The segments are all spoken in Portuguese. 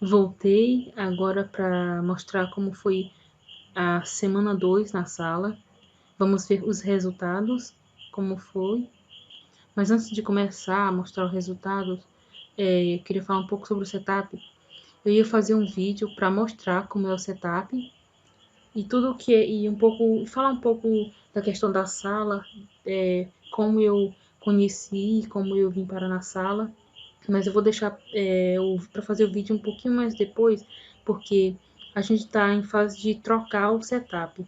Voltei agora para mostrar como foi a semana 2 na sala. Vamos ver os resultados, como foi. Mas antes de começar a mostrar os resultados, eu queria falar um pouco sobre o setup. Eu ia fazer um vídeo para mostrar como é o setup e tudo que e falar um pouco da questão da sala, como eu conheci, como eu vim parar na sala. Mas eu vou deixar para fazer o vídeo um pouquinho mais depois, porque a gente está em fase de trocar o setup.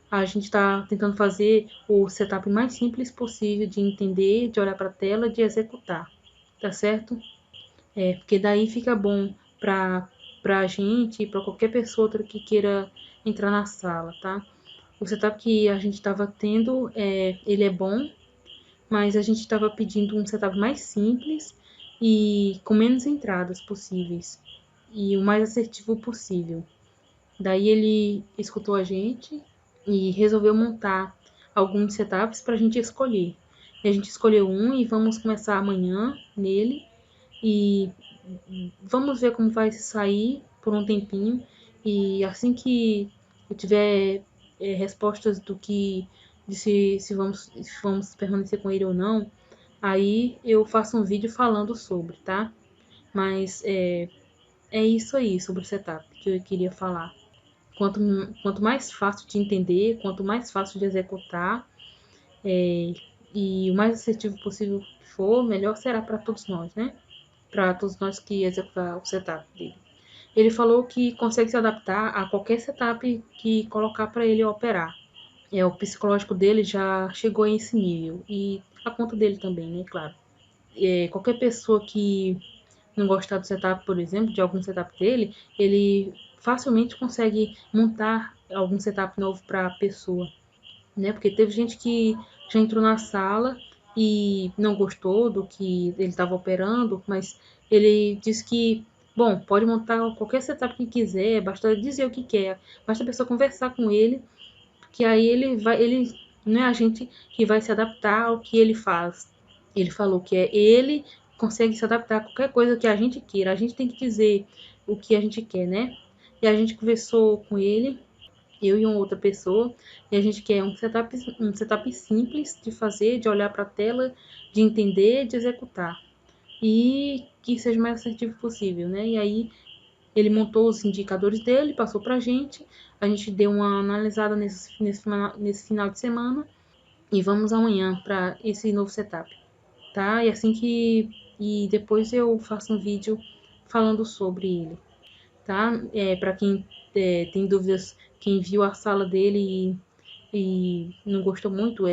A gente está tentando fazer o setup mais simples possível de entender, de olhar para a tela, de executar, tá certo? Porque daí fica bom para a gente e para qualquer pessoa outra que queira entrar na sala, tá? O setup que a gente estava tendo, ele é bom, mas a gente estava pedindo um setup mais simples e com menos entradas possíveis e o mais assertivo possível. Daí ele escutou a gente e resolveu montar alguns setups para a gente escolher. E a gente escolheu um e vamos começar amanhã nele e vamos ver como vai sair por um tempinho. E assim que eu tiver respostas do que de se vamos permanecer com ele ou não, aí eu faço um vídeo falando sobre, tá? Mas é isso aí sobre o setup que eu queria falar. Quanto, quanto mais fácil de entender, quanto mais fácil de executar, e o mais assertivo possível for, melhor será para todos nós, né? Para todos nós que executar o setup dele. Ele falou que consegue se adaptar a qualquer setup que colocar para ele operar. O psicológico dele já chegou a esse nível. E a conta dele também, né? Claro. Qualquer pessoa que não gostar do setup, por exemplo, de algum setup dele, ele facilmente consegue montar algum setup novo para a pessoa, né? Porque teve gente que já entrou na sala e não gostou do que ele estava operando, mas ele disse que, bom, pode montar qualquer setup que quiser, basta dizer o que quer, basta a pessoa conversar com ele, que aí ele não é a gente que vai se adaptar ao que ele faz. Ele falou que ele consegue se adaptar a qualquer coisa que a gente queira. A gente tem que dizer o que a gente quer, né? E a gente conversou com ele, eu e uma outra pessoa, e a gente quer um setup simples de fazer, de olhar para a tela, de entender, de executar. E que seja o mais assertivo possível, né? E aí ele montou os indicadores dele, passou para a gente deu uma analisada nesse final de semana e vamos amanhã para esse novo setup, tá? E depois eu faço um vídeo falando sobre ele, tá? Para quem tem dúvidas, quem viu a sala dele e não gostou muito,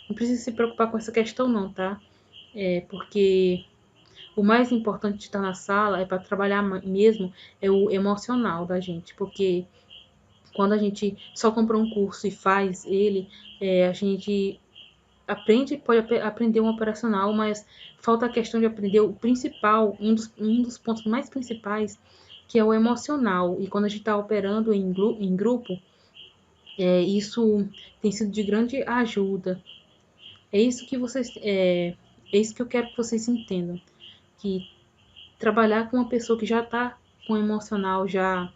não precisa se preocupar com essa questão não, tá? Porque o mais importante de estar na sala é para trabalhar mesmo é o emocional da gente, porque quando a gente só compra um curso e faz ele, a gente pode aprender um operacional, mas falta a questão de aprender o principal, um dos pontos mais principais, que é o emocional. E quando a gente está operando em grupo, isso tem sido de grande ajuda. É isso que eu quero que vocês entendam, que trabalhar com uma pessoa que já está com o emocional já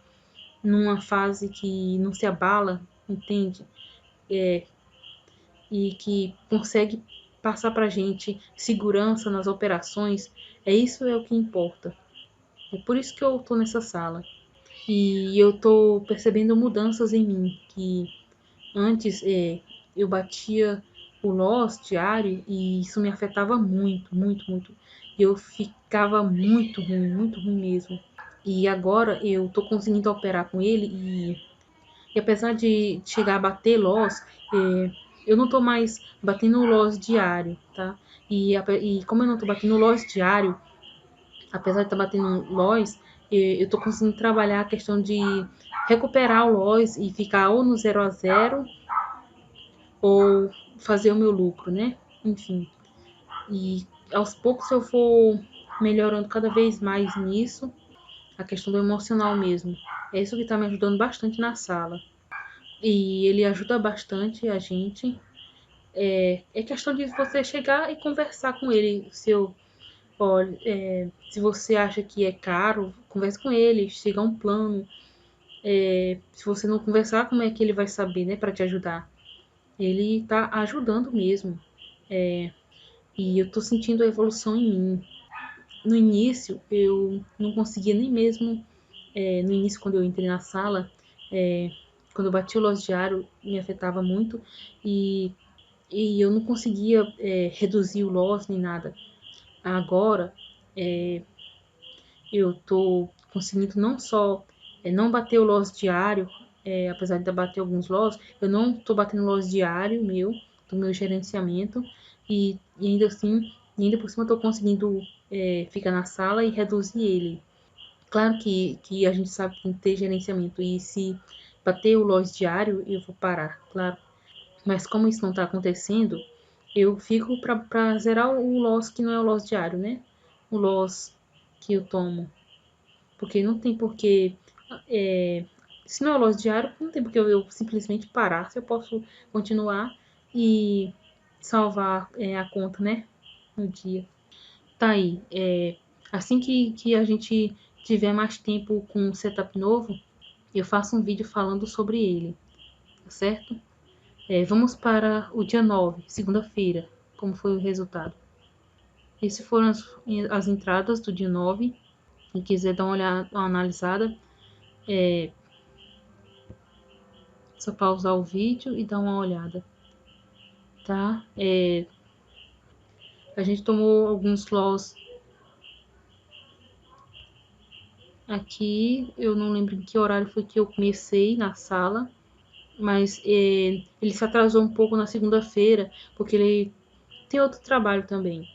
numa fase que não se abala, entende? E que consegue passar para a gente segurança nas operações, é o que importa. É por isso que eu estou nessa sala. E eu estou percebendo mudanças em mim, que antes eu batia o loss diário e isso me afetava muito, muito, muito. Eu ficava muito ruim mesmo. E agora eu tô conseguindo operar com ele e apesar de chegar a bater loss, eu não tô mais batendo loss diário, tá? E como eu não tô batendo loss diário, apesar de estar batendo loss, eu tô conseguindo trabalhar a questão de recuperar o loss e ficar ou no 0 a 0 ou fazer o meu lucro, né? Enfim. E aos poucos eu vou melhorando cada vez mais nisso, a questão do emocional mesmo. É isso que está me ajudando bastante na sala. E ele ajuda bastante a gente. É questão de você chegar e conversar com ele. Se você acha que é caro converse com ele, chega a um plano. Se você não conversar, como é que ele vai saber, né, para te ajudar? Ele tá ajudando mesmo. E eu tô sentindo a evolução em mim. No início, eu não conseguia nem mesmo, no início, quando eu entrei na sala, quando eu bati o loss diário, me afetava muito e, eu não conseguia reduzir o loss nem nada. Agora, eu tô conseguindo não só não bater o loss diário, apesar de bater alguns loss, eu não tô batendo loss diário do meu gerenciamento, e ainda assim, e ainda por cima eu tô conseguindo ficar na sala e reduzir ele. Claro que a gente sabe que tem que ter gerenciamento, e se bater o loss diário, eu vou parar, claro. Mas como isso não tá acontecendo, eu fico pra zerar o loss que não é o loss diário, né? O loss que eu tomo. Porque não tem porquê. Se não é loss diário, não tem porquê eu simplesmente parar. Se eu posso continuar e salvar a conta, né? No dia. Tá aí. Assim que a gente tiver mais tempo com um setup novo, eu faço um vídeo falando sobre ele. Tá certo? Vamos para o dia 9, segunda-feira. Como foi o resultado? Essas foram as entradas do dia 9. Quem quiser dar uma analisada, só pausar o vídeo e dar uma olhada, tá? A gente tomou alguns loss aqui, eu não lembro em que horário foi que eu comecei na sala, mas ele se atrasou um pouco na segunda-feira, porque ele tem outro trabalho também.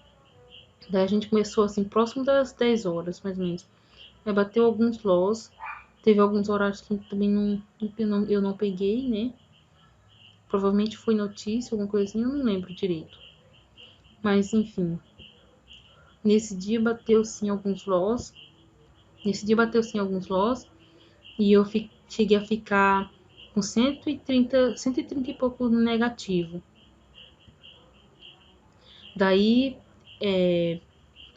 Daí a gente começou assim, próximo das 10 horas, mais ou menos. Bateu alguns loss, teve alguns horários que também eu não peguei, né? Provavelmente foi notícia, alguma coisinha, eu não lembro direito. Mas enfim, nesse dia bateu sim alguns loss. E eu cheguei a ficar com 130 e pouco no negativo. Daí,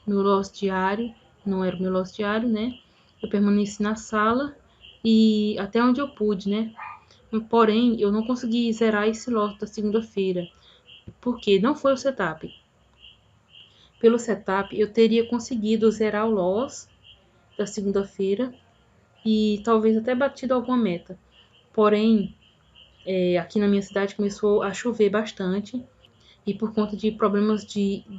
meu loss diário, não era o meu loss diário, né? Eu permaneci na sala e até onde eu pude, né? Porém, eu não consegui zerar esse loss da segunda-feira, porque não foi o setup. Pelo setup, eu teria conseguido zerar o loss da segunda-feira e talvez até batido alguma meta. Porém, aqui na minha cidade começou a chover bastante e por conta de problemas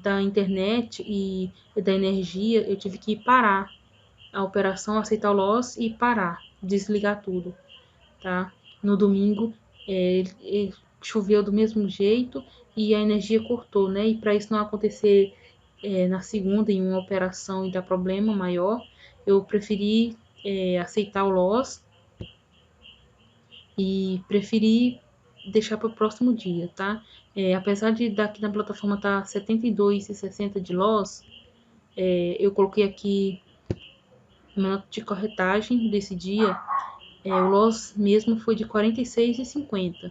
da internet e da energia, eu tive que parar a operação, aceitar o loss e parar, desligar tudo, tá? No domingo, choveu do mesmo jeito e a energia cortou, né? E para isso não acontecer na segunda em uma operação e dar problema maior, eu preferi aceitar o loss e preferi deixar para o próximo dia, tá? Apesar de daqui na plataforma tá 72,60 de loss, eu coloquei aqui uma nota de corretagem desse dia, o loss mesmo foi de 46,50,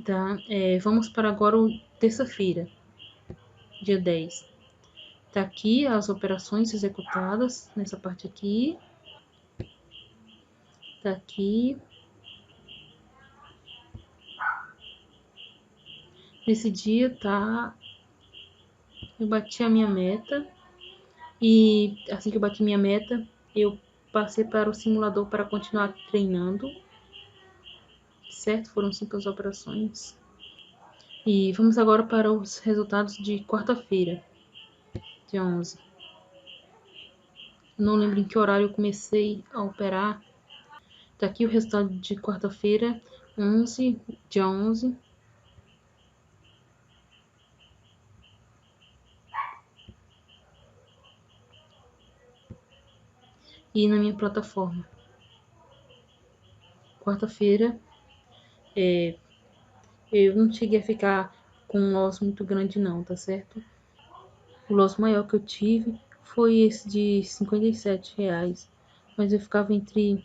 tá? Vamos para agora o terça-feira, dia 10. Tá aqui as operações executadas nessa parte aqui. Tá aqui. Nesse dia, tá? Eu bati a minha meta. E assim que eu bati minha meta, eu passei para o simulador para continuar treinando. Certo? Foram 5 as operações. E vamos agora para os resultados de quarta-feira, dia 11. Não lembro em que horário eu comecei a operar. Tá aqui o resultado de quarta-feira, dia 11. E na minha plataforma. Quarta-feira, eu não cheguei a ficar com um loss muito grande não, tá certo? O loss maior que eu tive foi esse de R$ 57. Mas eu ficava entre...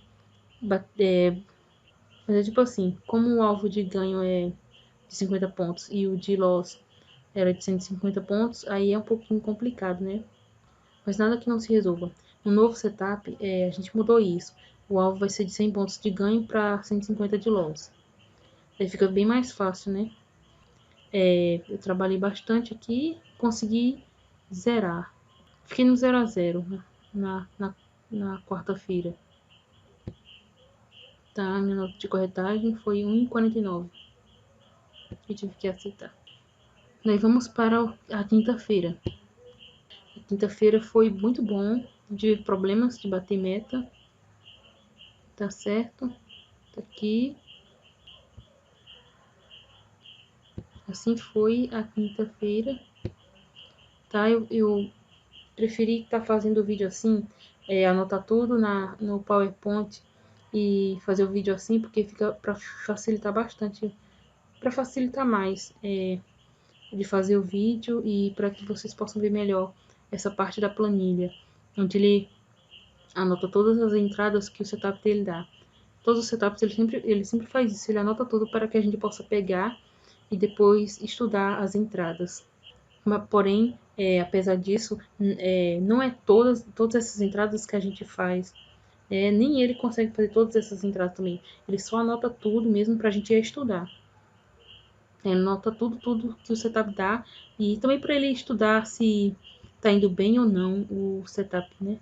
mas é tipo assim, como o alvo de ganho é de 50 pontos e o de loss era de 150 pontos, aí é um pouquinho complicado, né? Mas nada que não se resolva. no novo setup, a gente mudou isso. O alvo vai ser de 100 pontos de ganho para 150 de loss. Aí fica bem mais fácil, né? Eu trabalhei bastante aqui, consegui zerar. Fiquei no 0 a 0 na quarta-feira. Tá, minha nota de corretagem foi 1,49. Eu tive que aceitar. Daí vamos para a quinta-feira. A quinta-feira foi muito bom. Tive problemas de bater meta. Tá certo? Tá aqui. Assim foi a quinta-feira. Tá? Eu preferi estar fazendo o vídeo assim, anotar tudo no PowerPoint e fazer o vídeo assim, porque fica para facilitar bastante, para facilitar mais de fazer o vídeo e para que vocês possam ver melhor essa parte da planilha, onde ele anota todas as entradas que o setup dele dá. Todos os setups ele sempre faz isso, ele anota tudo para que a gente possa pegar e depois estudar as entradas. Porém, apesar disso, não é todas essas entradas que a gente faz. Nem ele consegue fazer todas essas entradas também. Ele só anota tudo mesmo para a gente estudar. Ele anota tudo que o setup dá. E também para ele estudar se tá indo bem ou não o setup, né?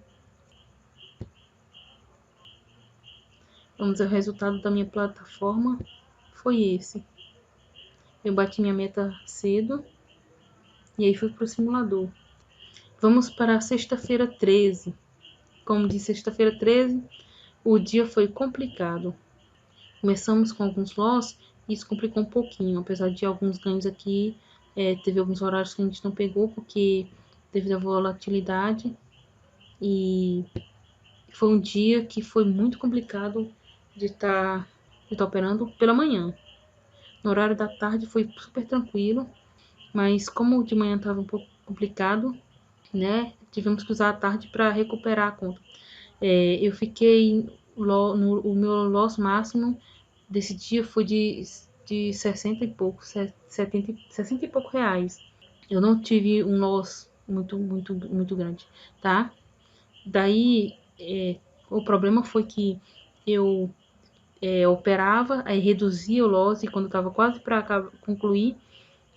Vamos ver o resultado da minha plataforma. Foi esse. Eu bati minha meta cedo. E aí fui pro simulador. Vamos para a sexta-feira 13. Como de sexta-feira 13, o dia foi complicado. Começamos com alguns loss e isso complicou um pouquinho, apesar de alguns ganhos aqui. Teve alguns horários que a gente não pegou porque devido à volatilidade. E foi um dia que foi muito complicado de estar operando pela manhã. No horário da tarde foi super tranquilo, mas como de manhã estava um pouco complicado, né? Tivemos que usar a tarde para recuperar a conta. Eu fiquei o meu loss máximo desse dia foi de 60 e pouco, 70, 60 e pouco reais. Eu não tive um loss muito grande, tá? Daí, o problema foi que eu operava, aí reduzia o loss e quando estava quase para concluir,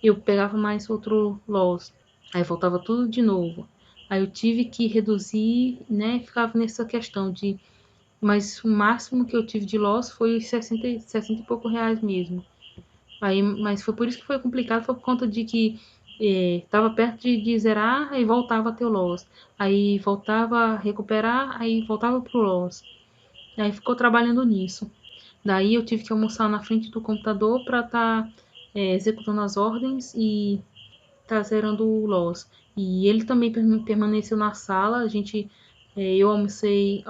eu pegava mais outro loss. Aí voltava tudo de novo. Aí eu tive que reduzir, né? Ficava nessa questão de. Mas o máximo que eu tive de loss foi 60 e pouco reais mesmo. Aí, mas foi por isso que foi complicado, foi por conta de que estava perto de zerar, aí voltava a ter o loss. Aí voltava a recuperar, aí voltava pro loss. Aí ficou trabalhando nisso. Daí eu tive que almoçar na frente do computador para estar executando as ordens e tá zerando o loss. E ele também permaneceu na sala. Eu almocei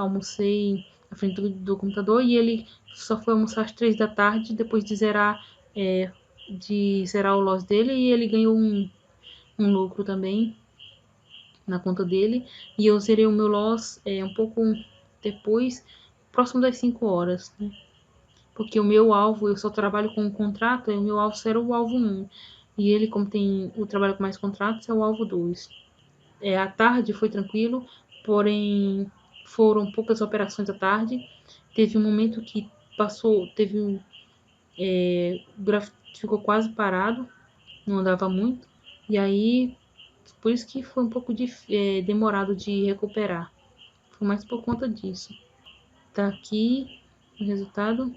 na frente do computador e ele só foi almoçar às 3 da tarde depois de zerar o loss dele e ele ganhou um lucro também na conta dele. E eu zerei o meu loss um pouco depois, próximo das 5 horas, né? Porque o meu alvo, eu só trabalho com um contrato, e o meu alvo era o alvo 1. E ele, como tem o trabalho com mais contratos, é o alvo 2. À tarde foi tranquilo, porém foram poucas operações à tarde. Teve um momento que o gráfico ficou quase parado, não andava muito. E aí, por isso que foi um pouco demorado de recuperar. Foi mais por conta disso. Tá aqui o resultado.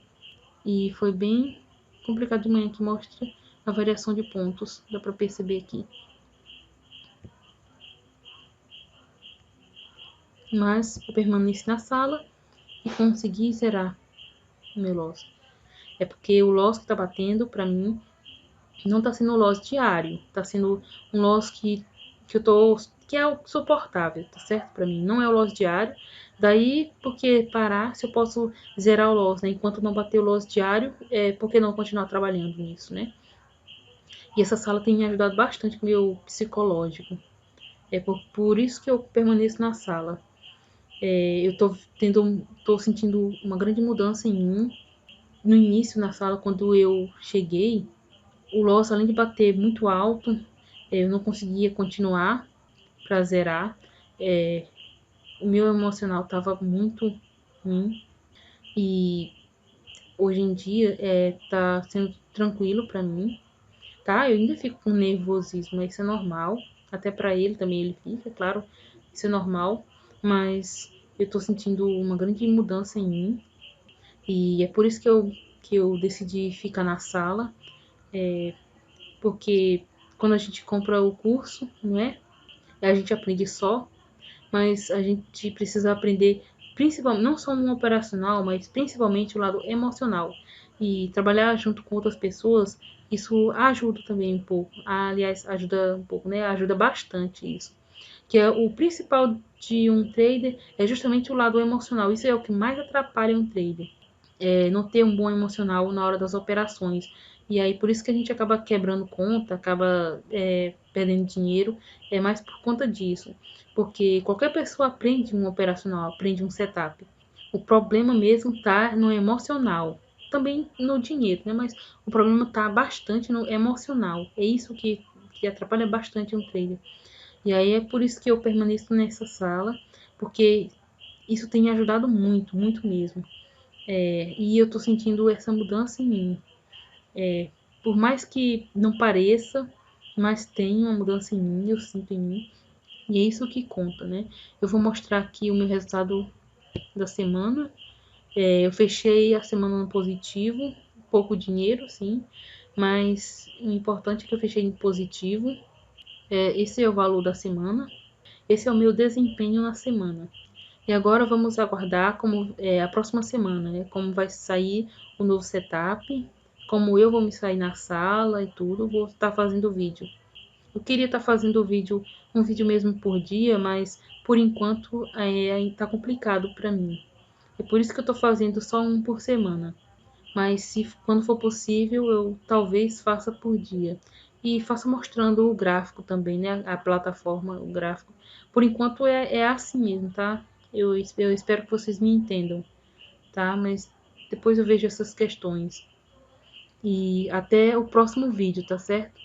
E foi bem complicado de manhã que mostra a variação de pontos. Dá para perceber aqui. Mas eu permaneci na sala e consegui zerar o meu loss. É porque o loss que tá batendo para mim não tá sendo um loss diário, tá sendo um loss que é o suportável, tá certo? Para mim não é o loss diário. Daí, porque parar se eu posso zerar o loss, né? Enquanto não bater o loss diário, por que não continuar trabalhando nisso, né? E essa sala tem me ajudado bastante com o meu psicológico. Por isso que eu permaneço na sala. Eu tô sentindo uma grande mudança em mim. No início, na sala, quando eu cheguei, o loss, além de bater muito alto, eu não conseguia continuar para zerar. o meu emocional tava muito ruim e hoje em dia tá sendo tranquilo pra mim, tá? Eu ainda fico com nervosismo, isso é normal. Até pra ele também ele fica, claro, isso é normal. Mas eu tô sentindo uma grande mudança em mim. E é por isso que eu decidi ficar na sala. Porque quando a gente compra o curso, não é? A gente aprende só, mas a gente precisa aprender principalmente, não só no operacional, mas principalmente o lado emocional. E trabalhar junto com outras pessoas, isso ajuda também um pouco. Aliás, ajuda um pouco, né? Ajuda bastante isso. Que é o principal de um trader é justamente o lado emocional. Isso é o que mais atrapalha um trader. Não ter um bom emocional na hora das operações. E aí, por isso que a gente acaba quebrando conta, acaba perdendo dinheiro, é mais por conta disso. Porque qualquer pessoa aprende um operacional, aprende um setup. O problema mesmo tá no emocional. Também no dinheiro, né? Mas o problema tá bastante no emocional. É isso que atrapalha bastante um trader. E aí é por isso que eu permaneço nessa sala, porque isso tem me ajudado muito, muito mesmo. E eu tô sentindo essa mudança em mim. Por mais que não pareça, mas tem uma mudança em mim, eu sinto em mim. E é isso que conta, né? Eu vou mostrar aqui o meu resultado da semana. Eu fechei a semana no positivo, pouco dinheiro, sim, mas o importante é que eu fechei em positivo. Esse é o valor da semana. Esse é o meu desempenho na semana. E agora vamos aguardar como é a próxima semana, né? Como vai sair o novo setup, como eu vou me sair na sala e tudo, vou estar fazendo vídeo. Eu queria estar fazendo um vídeo mesmo por dia, mas por enquanto tá complicado para mim. É por isso que eu tô fazendo só um por semana. Mas se quando for possível, eu talvez faça por dia. E faça mostrando o gráfico também, né? A plataforma, o gráfico. Por enquanto é assim mesmo, tá? Eu espero que vocês me entendam, tá? Mas depois eu vejo essas questões. E até o próximo vídeo, tá certo?